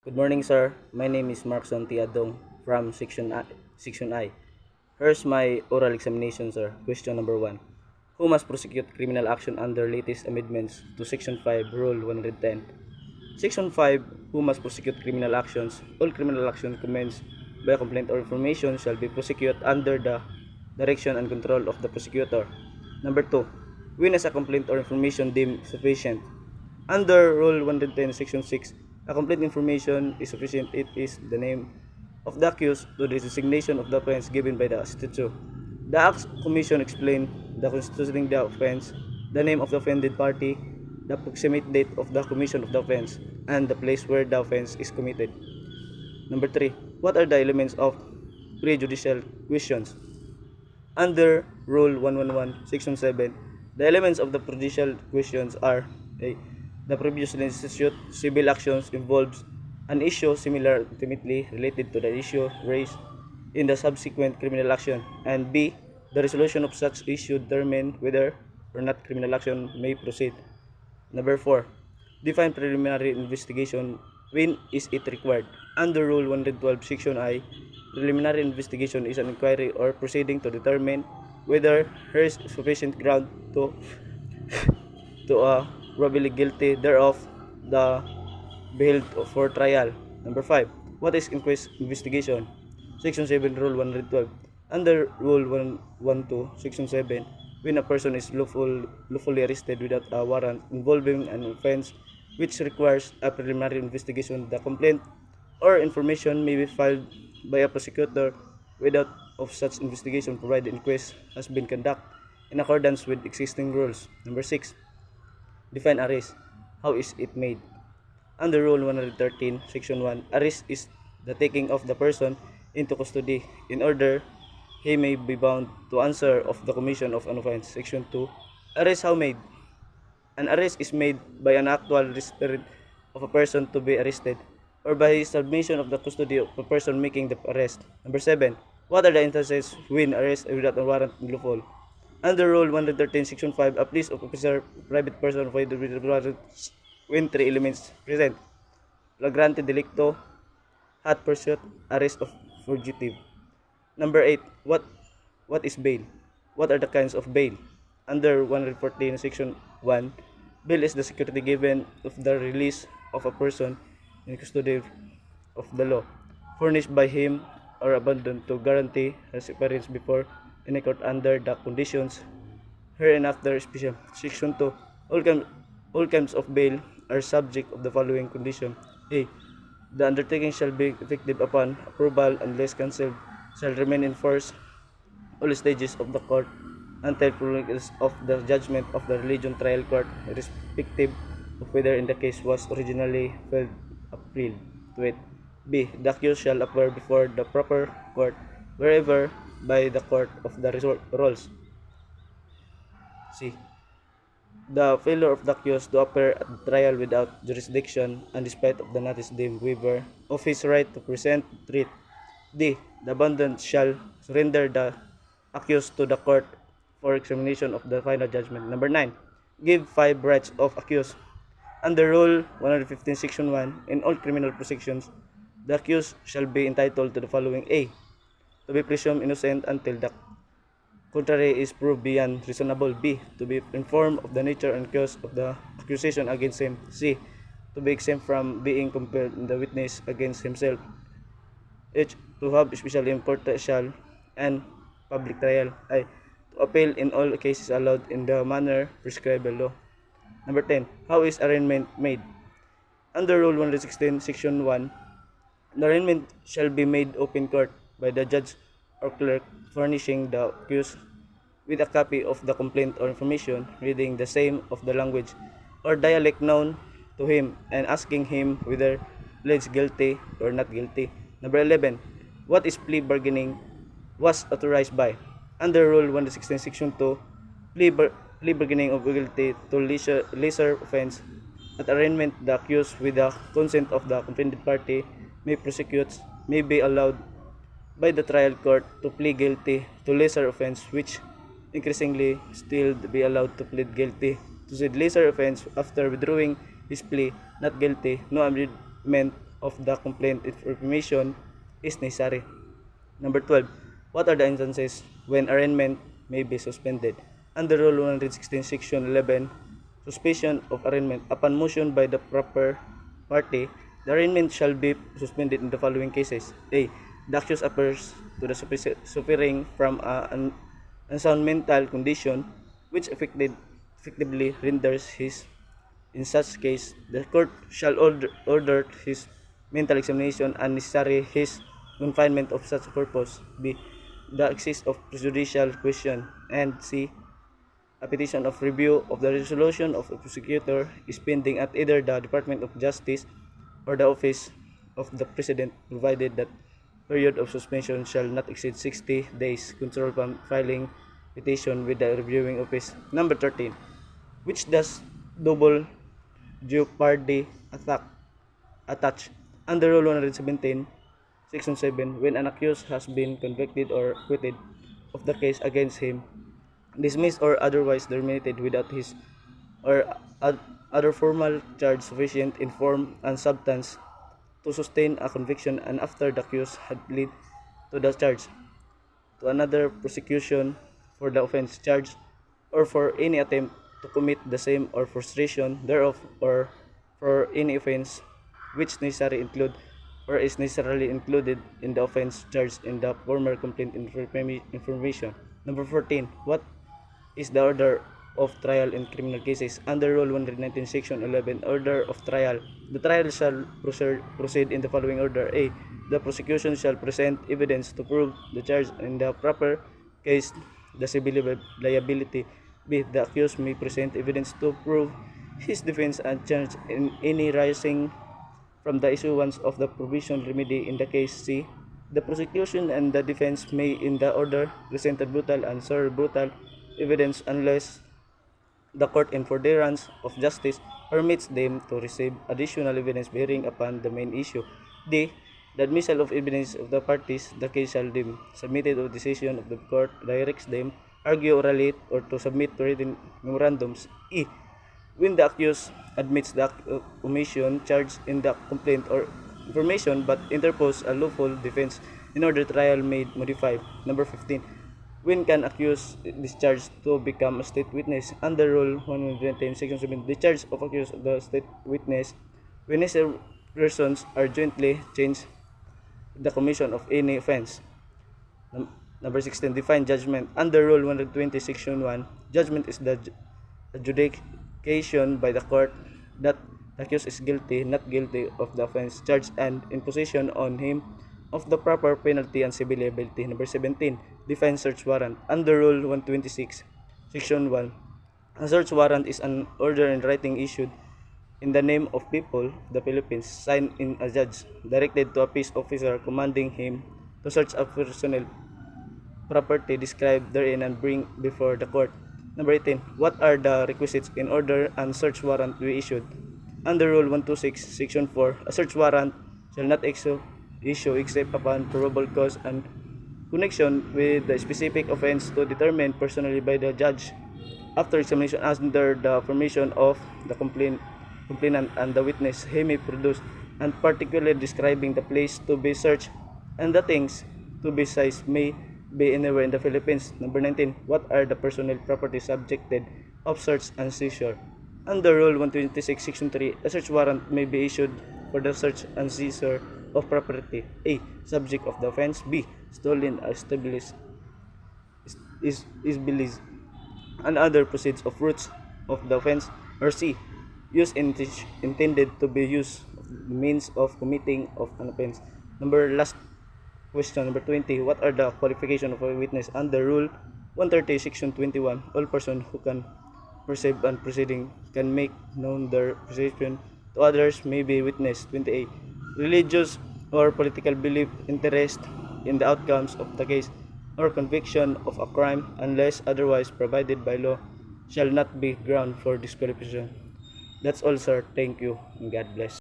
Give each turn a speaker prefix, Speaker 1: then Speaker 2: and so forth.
Speaker 1: Good morning, sir. My name is Markson Tiadong from Section I. Here's my oral examination, sir. Question number 1. Who must prosecute criminal action under latest amendments to Section 5, Rule 110? Section 5. Who must prosecute criminal actions? All criminal actions commenced by a complaint or information shall be prosecuted under the direction and control of the prosecutor. Number 2. When is a complaint or information deemed sufficient? Under Rule 110, Section 6, a complete information is sufficient. It is the name of the accused to the designation of the offense given by the statute. The Acts Commission explained the constituting the offense, the name of the offended party, the proximate date of the commission of the offense, and the place where the offense is committed. Number 3. What are the elements of prejudicial questions? Under Rule 111, Section 7, the elements of the prejudicial questions are A. The previously instituted civil actions involves an issue similar intimately related to the issue raised in the subsequent criminal action, and B. The resolution of such issue determine whether or not criminal action may proceed. Number 4. Define preliminary investigation. When is it required? Under Rule 112, Section I, preliminary investigation is an inquiry or proceeding to determine whether there is sufficient ground to probably guilty thereof the beheld for trial. Number 5. What is inquest investigation? Section 7, Rule 112. Under Rule 112, Section 7, when a person is lawfully arrested without a warrant involving an offense which requires a preliminary investigation, the complaint or information may be filed by a prosecutor without of such investigation provided inquest has been conducted in accordance with existing rules. Number 6. Define arrest. How is it made? Under Rule 113, Section 1, arrest is the taking of the person into custody in order he may be bound to answer of the commission of an offense. Section 2, arrest how made? An arrest is made by an actual restraint of a person to be arrested or by submission of the custody of a person making the arrest. Number 7, what are the instances when arrest without a warrant is lawful? Under Rule 113, Section 5, a police officer, private person, avoid with warrants when three elements present: flagrante delicto, hot pursuit, arrest of fugitive. Number 8, what is bail? What are the kinds of bail? Under 114, Section 1, bail is the security given of the release of a person in custody of the law, furnished by him or abandoned to guarantee his appearance before any court under the conditions hereinafter special. Section 2, all kinds of bail are subject of the following condition. A. The undertaking shall be effective upon approval unless cancelled, shall remain in force all stages of the court until prolongation of the judgment of the religion trial court, irrespective of whether in the case was originally filed appeal to it. B. The accused shall appear before the proper court wherever by the court of the rolls. C. The failure of the accused to appear at the trial without jurisdiction and despite of the notice deemed waiver of his right to present treat. D. The abandoned shall surrender the accused to the court for examination of the final judgment. Number 9. Give 5 rights of accused. Under Rule 115, Section 1, in all criminal prosecutions, the accused shall be entitled to the following: A. To be presumed innocent until the contrary is proved beyond reasonable. B. To be informed of the nature and cause of the accusation against him. C. To be exempt from being compelled in the witness against himself. H. To have special impartial and public trial. I. To appeal in all cases allowed in the manner prescribed by law. Number 10. How is arraignment made? Under Rule 116, Section 1, the arraignment shall be made open court by the judge or clerk furnishing the accused with a copy of the complaint or information, reading the same of the language or dialect known to him, and asking him whether pleads guilty or not guilty. Number 11. What is plea bargaining was authorized by? Under Rule 116, Section 2, plea bargaining of guilty to lesser offense. At arraignment, the accused, with the consent of the offended party, may be allowed by the trial court to plead guilty to lesser offense, which increasingly still be allowed to plead guilty to said lesser offense after withdrawing his plea not guilty. No amendment of the complaint information is necessary. Number 12. What are the instances when arraignment may be suspended? Under Rule 116, Section 11, suspension of arraignment. Upon motion by the proper party, the arraignment shall be suspended in the following cases. A. The accused appears to the suffering from an unsound mental condition which effectively renders his. In such case, the court shall order his mental examination and necessary his confinement of such purpose. B. The exist of prejudicial question. And C. A petition of review of the resolution of a prosecutor is pending at either the Department of Justice or the Office of the President, provided that period of suspension shall not exceed 60 days. Control from filing petition with the reviewing office. Number 13. Which does double jeopardy attach under Rule 117, Section 7, when an accused has been convicted or acquitted of the case against him, dismissed or otherwise terminated without his or other formal charge sufficient in form and substance to sustain a conviction, and after the accused had pleaded to the charge, to another prosecution for the offense charged, or for any attempt to commit the same or frustration thereof, or for any offense which necessarily include or is necessarily included in the offense charged in the former complaint information. Number 14. What is the order of trial in criminal cases? Under Rule 119, Section 11, Order of Trial. The trial shall proceed in the following order. A. The prosecution shall present evidence to prove the charge in the proper case, the civil liability. B. The accused may present evidence to prove his defense and charge in any rising from the issuance of the provisional remedy in the case. C. The prosecution and the defense may, in the order, present brutal and brutal evidence unless the court in furtherance of justice permits them to receive additional evidence bearing upon the main issue. D. The admission of evidence of the parties, the case shall be submitted or decision of the court directs them, argue orally or to submit to written memorandums. E. When the accused admits the omission charged in the complaint or information but interpose a lawful defense in order trial may modify. Number 15. When can accused discharged to become a state witness? Under Rule 110, Section 7, the charge of accused of the state witness when necessary persons are jointly changed the commission of any offense. Number 16. Define judgment. Under Rule 120, Section 1, judgment is the adjudication by the court that the accused is guilty, not guilty of the offense charged, and imposition on him of the proper penalty and civil liability. Number 17. Define search warrant. Under Rule 126, Section 1, a search warrant is an order in writing issued in the name of people of the Philippines, signed in a judge, directed to a peace officer commanding him to search a personal property described therein and bring before the court. Number 18. What are the requisites in order and search warrant be issued? Under Rule 126, Section 4, a search warrant shall not issue except upon probable cause and connection with the specific offense to determine personally by the judge after examination under the permission of the complainant and the witness he may produce, and particularly describing the place to be searched and the things to be seized may be anywhere in the Philippines. Number 19. What are the personal property subjected of search and seizure? Under Rule 126, Section 3, a search warrant may be issued for the search and seizure of property. A. Subject of the offense. B. Stolen or established is believed and other proceeds of fruits of the offense. Or C. Use intended to be used means of committing of an offense. Last question, number 20. What are the qualifications of a witness? Under Rule 130, Section 21, all persons who can perceive and proceeding can make known their perception to others may be witness. 28. Religious or political belief, interest in the outcomes of the case, or conviction of a crime, unless otherwise provided by law, shall not be ground for disqualification. That's all, sir. Thank you, and God bless.